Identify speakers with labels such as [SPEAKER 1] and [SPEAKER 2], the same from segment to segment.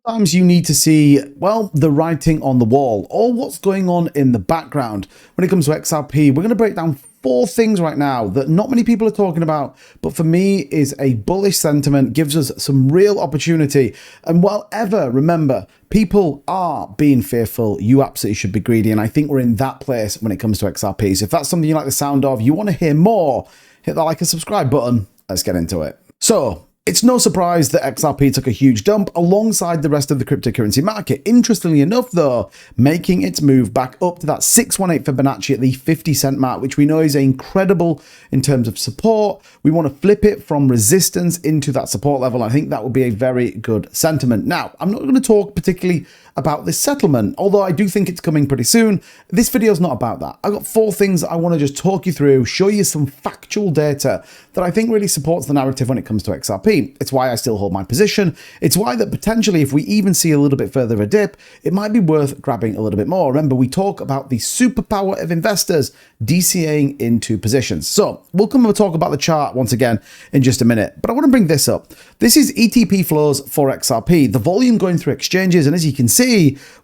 [SPEAKER 1] Sometimes you need to see, well, the writing on the wall or what's going on in the background. When it comes to XRP, we're going to break down 4 things right now that not many people are talking about, but for me is a bullish sentiment, gives us some real opportunity. And while ever, remember, people are being fearful, you absolutely should be greedy. And I think we're in that place when it comes to XRP. So if that's something you like the sound of, you want to hear more, hit that like and subscribe button. Let's get into it. So, it's no surprise that XRP took a huge dump alongside the rest of the cryptocurrency market. Interestingly enough, though, making its move back up to that 618 Fibonacci at the 50-cent mark, which we know is incredible in terms of support. We want to flip it from resistance into that support level. I think that would be a very good sentiment. Now, I'm not going to talk particularly about this settlement, although I do think it's coming pretty soon. This video is not about that. I've got 4 things I want to just talk you through, show you some factual data that I think really supports the narrative when it comes to XRP. It's why I still hold my position. It's why that potentially if we even see a little bit further a dip, it might be worth grabbing a little bit more. Remember, we talk about the superpower of investors DCAing into positions. So we'll come and talk about the chart once again in just a minute, but I want to bring this up. This is ETP flows for XRP, the volume going through exchanges, and as you can see,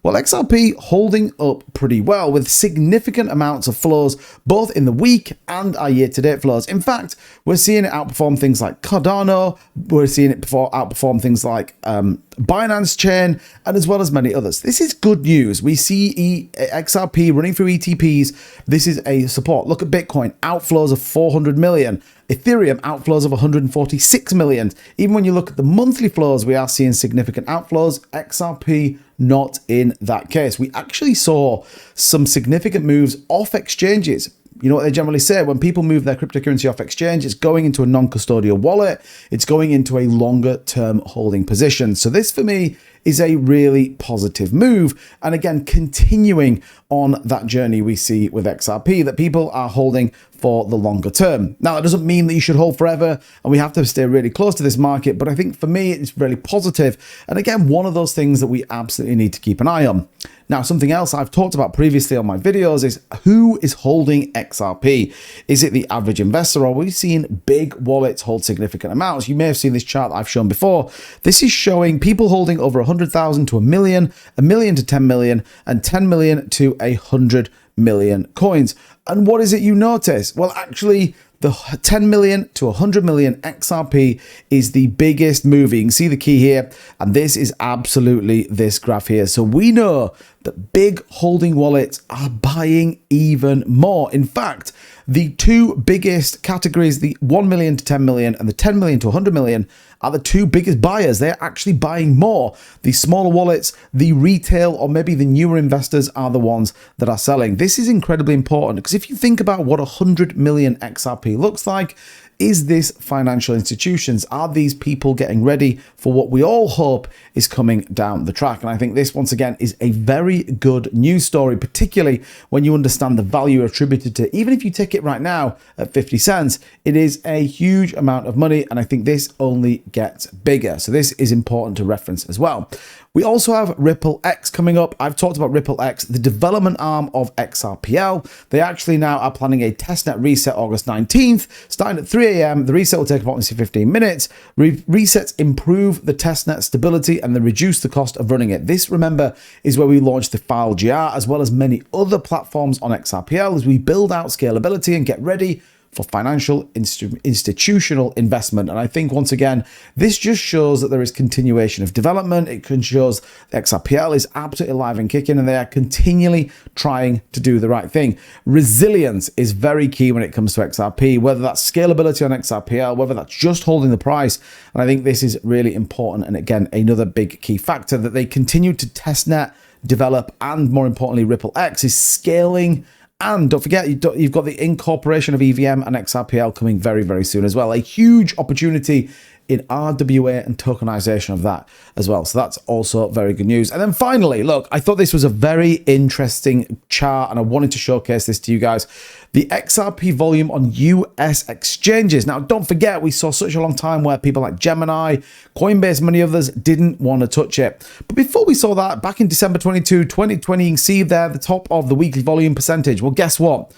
[SPEAKER 1] well, XRP holding up pretty well with significant amounts of flows, both in the week and our year-to-date flows. In fact, we're seeing it outperform things like Cardano, we're seeing it outperform things like Binance Chain, and as well as many others. This is good news. We see XRP running through ETPs. This is a support. Look at Bitcoin, outflows of 400 million. Ethereum, outflows of 146 million. Even when you look at the monthly flows, we are seeing significant outflows. XRP not in that case. We actually saw some significant moves off exchanges. You know what they generally say, when people move their cryptocurrency off exchange, it's going into a non-custodial wallet, it's going into a longer term holding position. So this for me is a really positive move. And again, continuing on that journey we see with XRP, that people are holding for the longer term. Now, that doesn't mean that you should hold forever, and we have to stay really close to this market, but I think for me, it's really positive. And again, one of those things that we absolutely need to keep an eye on. Now, something else I've talked about previously on my videos is who is holding XRP? Is it the average investor, or are we seeing big wallets hold significant amounts? You may have seen this chart that I've shown before. This is showing people holding over 100,000 to a million to 10 million, and 10 million to 100 million coins. And what is it you notice? Well, actually, the 10 million to 100 million XRP is the biggest move. You can see the key here, and this is absolutely this graph here. So we know that big holding wallets are buying even more. In fact, the 2 biggest categories, the 1 million to 10 million and the 10 million to 100 million, are the 2 biggest buyers. They're actually buying more. The smaller wallets, the retail, or maybe the newer investors are the ones that are selling. This is incredibly important because if you think about what 100 million XRP looks like, is this financial institutions? Are these people getting ready for what we all hope is coming down the track? And I think this, once again, is a very good news story, particularly when you understand the value attributed to, even if you take it right now at 50 cents, it is a huge amount of money. And I think this only gets bigger. So this is important to reference as well. We also have Ripple X coming up. I've talked about Ripple X, the development arm of XRPL. They actually now are planning a testnet reset August 19th, starting at 3 a.m. The reset will take approximately 15 minutes. Resets improve the testnet stability and they reduce the cost of running it. This, remember, is where we launched the file GR as well as many other platforms on XRPL as we build out scalability and get ready for financial institutional investment. And I think, once again, this just shows that there is continuation of development. It shows XRPL is absolutely alive and kicking, and they are continually trying to do the right thing. Resilience is very key when it comes to XRP, whether that's scalability on XRPL, whether that's just holding the price. And I think this is really important. And again, another big key factor that they continue to testnet, develop, and more importantly, Ripple X is scaling. And don't forget, you've got the incorporation of EVM and XRPL coming very, very soon as well. A huge opportunity in RWA and tokenization of that as well. So that's also very good news. And then finally, look, I thought this was a very interesting chart and I wanted to showcase this to you guys. The XRP volume on US exchanges. Now, don't forget, we saw such a long time where people like Gemini, Coinbase, many others didn't want to touch it. But before we saw that, back in December 2020, you can see there the top of the weekly volume percentage. Well, guess what?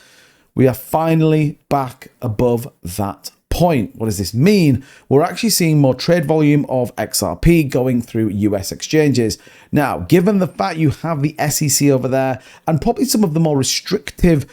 [SPEAKER 1] We are finally back above that point. What does this mean? We're actually seeing more trade volume of XRP going through US exchanges. Now, given the fact you have the SEC over there and probably some of the more restrictive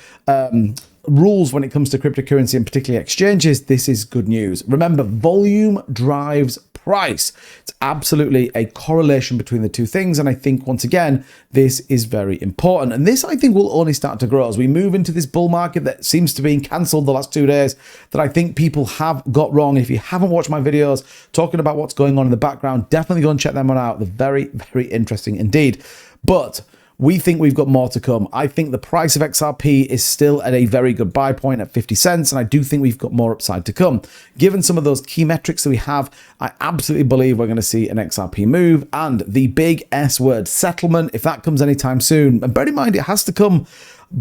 [SPEAKER 1] rules when it comes to cryptocurrency and particularly exchanges, this is good news. Remember, volume drives price. It's absolutely a correlation between the two things. And I think, once again, this is very important. And this, I think, will only start to grow as we move into this bull market that seems to be cancelled the last 2 days, that I think people have got wrong. If you haven't watched my videos talking about what's going on in the background, definitely go and check them out. They're very, very interesting indeed. But we think we've got more to come. I think the price of XRP is still at a very good buy point at 50 cents, and I do think we've got more upside to come. Given some of those key metrics that we have, I absolutely believe we're going to see an XRP move, and the big S word, settlement, if that comes anytime soon, and bear in mind it has to come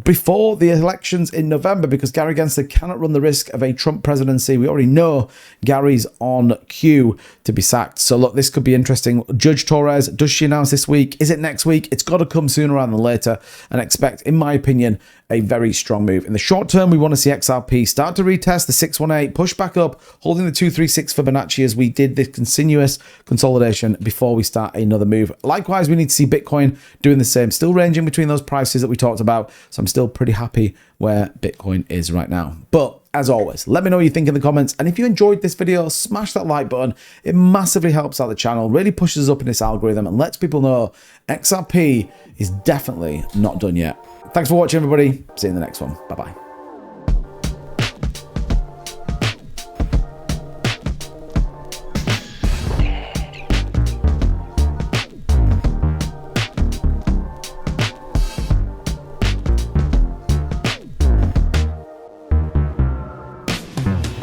[SPEAKER 1] before the elections in November, because Gary Gensler cannot run the risk of a Trump presidency. We already know Gary's on cue to be sacked. So look, this could be interesting. Judge Torres, does she announce this week? Is it next week? It's got to come sooner rather than later, and expect, in my opinion, a very strong move. In the short term, we want to see XRP start to retest the 618, push back up, holding the 236 Fibonacci as we did this continuous consolidation before we start another move. Likewise, we need to see Bitcoin doing the same, still ranging between those prices that we talked about. So I'm still pretty happy where Bitcoin is right now. But as always, let me know what you think in the comments. And if you enjoyed this video, smash that like button. It massively helps out the channel, really pushes us up in this algorithm and lets people know XRP is definitely not done yet. Thanks for watching, everybody. See you in the next one. Bye-bye.